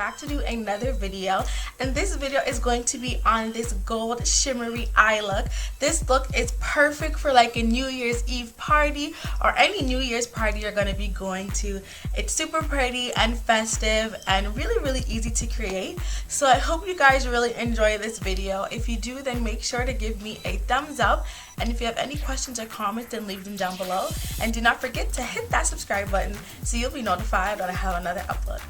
back to do another video, and this video is going to be on this gold shimmery eye look. This look is perfect for like a New Year's Eve party or any New Year's party you're going to be going to. It's super pretty and festive and really easy to create. So I hope you guys really enjoy this video. If you do, then make sure to give me a thumbs up, and if you have any questions or comments, then leave them down below, and do not forget to hit that subscribe button so you'll be notified when I have another upload.